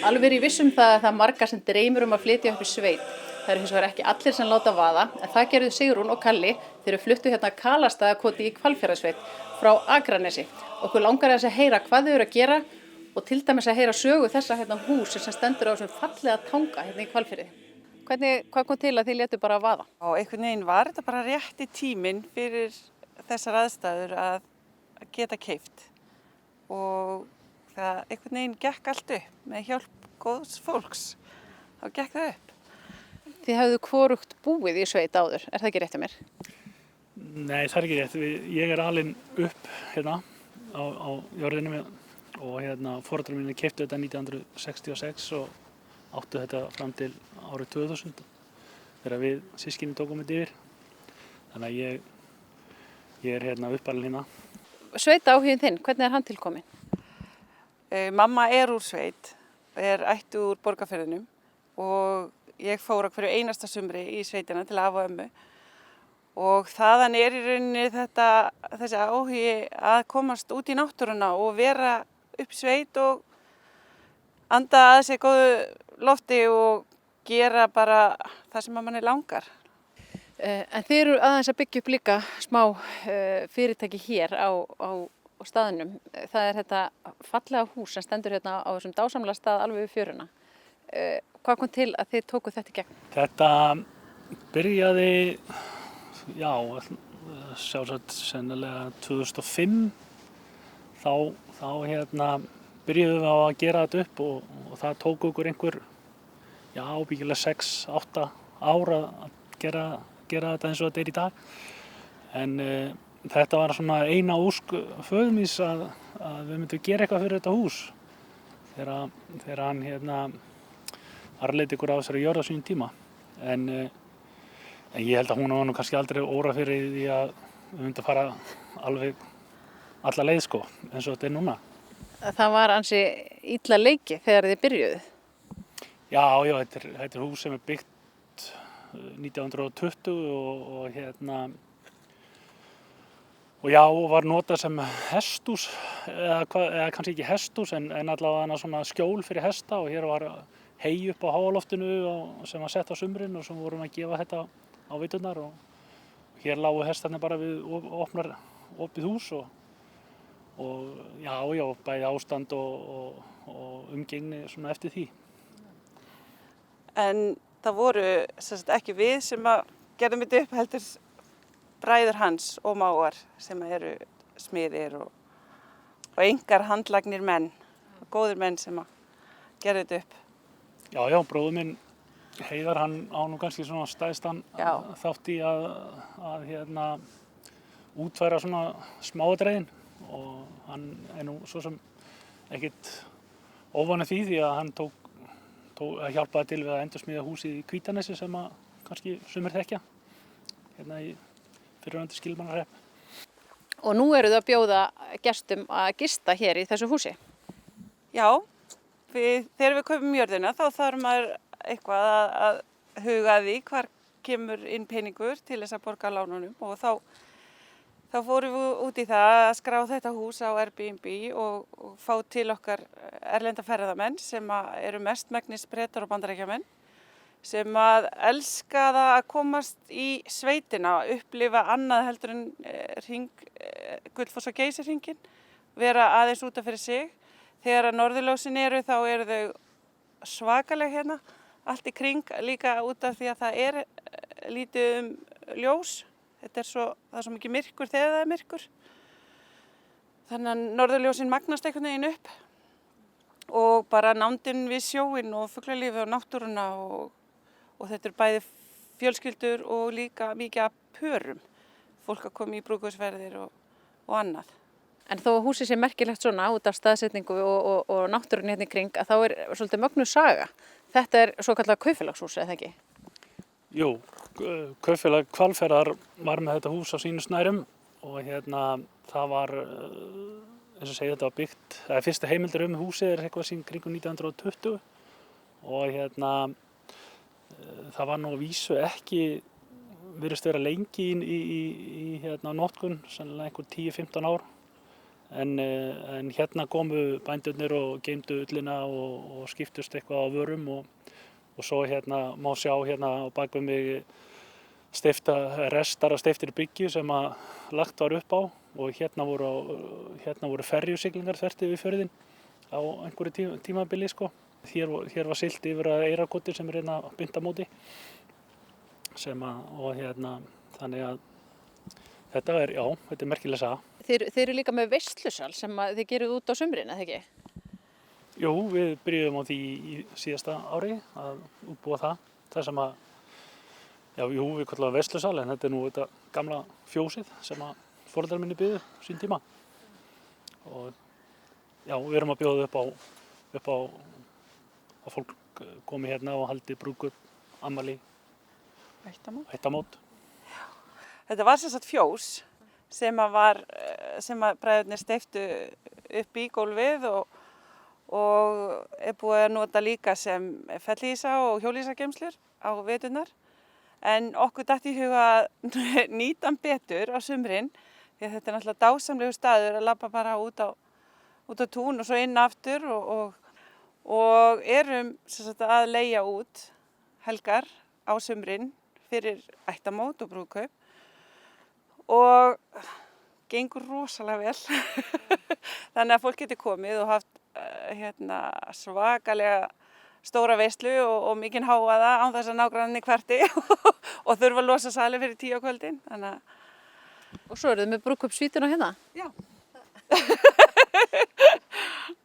Alveg er ég viss það að það marga sem dreymir að flytja upp í sveit. Það eru hins vegar ekki allir sem láta vaða, en það gerðu Sigrún og Kalli þegar fluttu hérna Kalastaðakoti í Hvalfjarðarsveit frá Akranesi. Okkur langar að heyra hvað þau eru að gera og til dæmis að heyra sögu þessa hús sem stendur á þessum fallega tanga hérna í Hvalfirði. Hvað kom til að þið létu bara vaða? Einhvern veginn var þetta bara rétti tíminn fyrir þessar aðstæður að geta keypt og það einhvern veginn gekk allt upp með hjálp góðs fólks. Þá gekk það upp. Þið hafðu hvorugt búið í sveit áður, er það ekki rétt hjá mér? Nei, það er ekki rétt. Ég er alinn upp hérna á jörðinni og foreldrar mínir keyptu þetta 1966 og áttu þetta fram til árið 2000 þegar við systkinin tókum þetta yfir. Þannig að ég er hérna uppalinn hérna. Sveitaáhuginn þinn, hvernig er hann tilkominn? Mamma er úr sveit, er ættuð úr Borgarfirðinum og ég fór á hverju einasta sumri í sveitina til afa og ömmu. Og þaðan er í rauninni þessi áhugi að komast út í náttúruna og vera upp sveit og anda að sér góðu lofti og gera bara það sem að manni langar. En þið eru aðeins að byggja upp líka smá fyrirtæki hér á staðnum. Það er þetta fallega hús sem stendur hérna á þessum dásamlega stað alveg við fjöruna. Hvað kom til að þið tóku þetta í gegn? Þetta byrjaði, sjálfsagt sennilega 2005. Þá byrjuðum við á að gera þetta upp og það tók okkur ábyggilega 6-8 ár að gera þetta eins og þetta er í dag. En þetta var svona eina ósk föður míns að við myndum gera eitthvað fyrir þetta hús þegar hann arfleiddi ykkur á þessari jörð á sínum tíma. En ég held að hún var nú kannski aldrei óra fyrir því að við myndum fara alveg alla leið eins og þetta er núna. Það var ansi illa leiki þegar þið byrjuðu? Já, þetta er hús sem er byggt 1920 og var notað sem hesthús, eða kannski ekki hesthús en allavega svona skjól fyrir hesta og hér var hey upp á háaloftinu sem var sett á sumrin og sem vorum að gefa þetta á veiturnar og hér lágu hestarnir bara við opið hús og bæði ástand og umgengni svona eftir því. En það voru ekki við sem að gerðum þetta upp heldur bræður hans og mágar sem eru smiðir og engar handlagnir menn, góðir menn sem að gerðu þetta upp. Já, bróður minn Heiðar, hann á nú kannski svona stæðstan þátt í að útfæra svona smáadreiðin og hann er nú svo sem ekkert óvanur því að hann hjálpaði til við að endursmíða húsið í Hvítanesi sem að kannski sumir þekkja hérna í fyrrverandi Skilmannahrepp. Og nú eru þið að bjóða gestum að gista hér í þessu húsi? Já, þegar við kaupum jörðina þá þarf maður eitthvað að huga að því hvar kemur inn peningur til þess að borga lánunum og þá fórum við út í það að skrá þetta hús á Airbnb og fá til okkar erlenda ferðamenn sem eru mestmegnis Bretar og Bandaríkjamenn sem að elska það að komast í sveitina, upplifa annað heldur en Gullfoss og Geysirhringinn, vera aðeins út af fyrir sig. Þegar norðurljósin eru þá eru þau svakaleg hérna, allt í kring líka út af því að það er lítið ljós. Það er svo mikið myrkur þegar það er myrkur. Þannig að norðurljósin magnast einhvern veginn upp og bara nándin við sjóinn og fuglalífið og náttúruna og þetta er bæði fjölskyldur og líka mikið af pörum. Fólk að koma í brúðkaupsferðir og annað. En þó að húsið sé merkilegt svona út af staðsetningu og náttúrunni hérna í kring að þá er svolítið mögnuð saga. Þetta er svokallað kaupfélagshús, eða ekki? Jú, Kaupfélag Hvalfjarðar var með þetta hús á sínu snærum og það var, eins og segja, þetta var byggt, fyrsta heimildir húsið er eitthvað sín kringum 1920 og það var nú að vísu ekki virðist vera lengi í notkun, sennilega einhver 10-15 ár. En hérna komu bændurnir og geymdu ullina og skiptust eitthvað á vörum og svo hérna má sjá hérna á bak við mig restar af steyftri bryggju sem að lagt var upp á og hérna voru ferjusiglingar þvert yfir fjörðinn á einhverju tímabili sko. Hér var siglt yfir að Eyrakoti sem hérna beint á móti og hérna þannig að þetta er merkileg saga. Þeir eru líka með veislusal sem að þið geruð út á sumrin, eða ekki? Jú, við byrjuðum á því í síðasta ári að útbúa það. Það sem að, við kallum veislusal en þetta er nú þetta gamla fjósið sem að foreldrar minni byggðu sín tíma. Og við erum að bjóða upp á að fólk komi hérna og haldi brúðkaup, afmæli, ættamót. Þetta var sem sagt fjós sem að bræðurnir steyptu upp í gólfið og er búið að nota líka sem fellihýsa og hjólhýsageymslur á veturnar. En okkur datt í huga að nýta hann betur á sumrin því að þetta er náttúrulega dásamlegur staður að labba bara út á tún og svo inn aftur og erum sem sagt að leigja út helgar á sumrin fyrir ættamót og brúðkaup. Og gengur rosalega vel. Þannig að fólk getur komið og haft svakalega stóra veislu og mikinn hávaða án þess að nágrannarnir kverti og þurfa að losa sali fyrir 10 á kvöldin. Og svo eru þið með brúðkaupssvítuna hérna? Já.